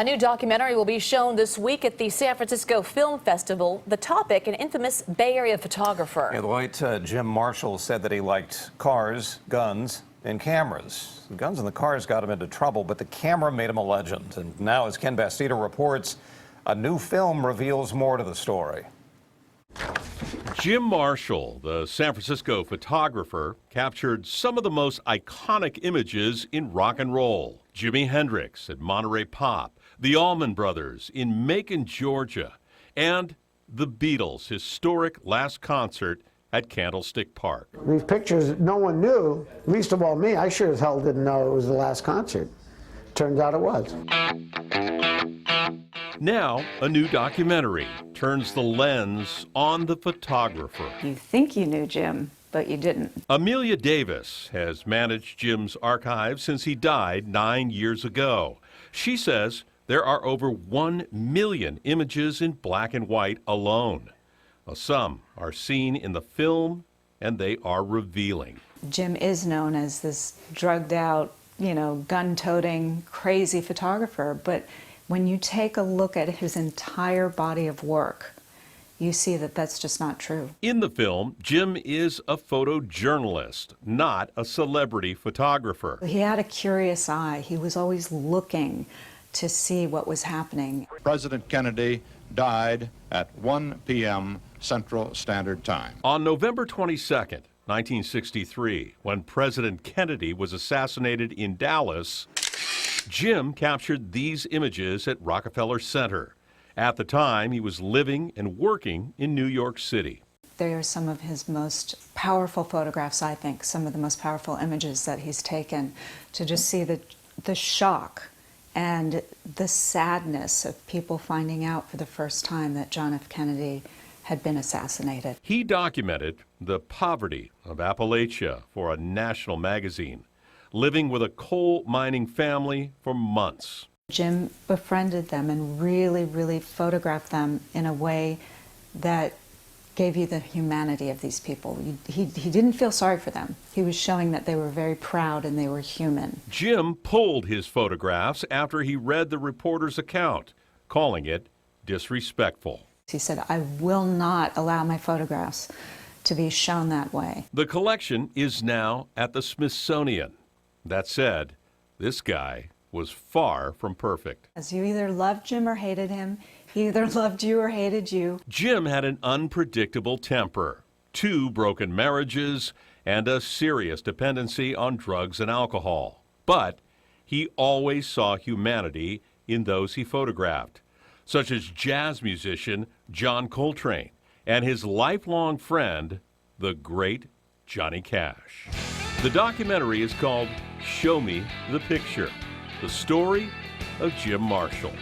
A new documentary will be shown this week at the San Francisco Film Festival. The topic, an infamous Bay Area photographer. Yeah, the late Jim Marshall said that he liked cars, guns, and cameras. The guns and the cars got him into trouble, but the camera made him a legend. And now, as Ken Bastida reports, a new film reveals more to the story. Jim Marshall, the San Francisco photographer, captured some of the most iconic images in rock and roll. Jimi Hendrix at Monterey Pop, the Allman Brothers in Macon, Georgia, and the Beatles' historic last concert at Candlestick Park. These pictures no one knew, least of all me. I sure as hell didn't know it was the last concert. Turns out it was. Now, a new documentary turns the lens on the photographer. You think you knew Jim, but you didn't. Amelia Davis has managed Jim's archive since he died 9 years ago. She says there are over 1 million images in black and white alone. Some are seen in the film, and they are revealing. Jim is known as this drugged out, gun-toting, crazy photographer, but when you take a look at his entire body of work, you see that that's just not true. In the film, Jim is a photojournalist, not a celebrity photographer. He had a curious eye. He was always looking to see what was happening. President Kennedy died at 1 p.m. Central Standard Time. On November 22nd, 1963, when President Kennedy was assassinated in Dallas, Jim captured these images at Rockefeller Center. At the time, he was living and working in New York City. They are some of his most powerful photographs, I think, some of the most powerful images that he's taken, to just see the shock and the sadness of people finding out for the first time that John F. Kennedy had been assassinated. He documented the poverty of Appalachia for a national magazine, living with a coal mining family for months. Jim befriended them and really photographed them in a way that gave you the humanity of these people. He didn't feel sorry for them. He was showing that they were very proud and they were human. Jim pulled his photographs after he read the reporter's account, calling it disrespectful. He said, "I will not allow my photographs to be shown that way." The collection is now at the Smithsonian. That said, this guy was far from perfect. As you either loved Jim or hated him. He either loved you or hated you. Jim had an unpredictable temper, 2 broken marriages, and a serious dependency on drugs and alcohol. But he always saw humanity in those he photographed, such as jazz musician John Coltrane and his lifelong friend, the great Johnny Cash. The documentary is called Show Me the Picture, the story of Jim Marshall.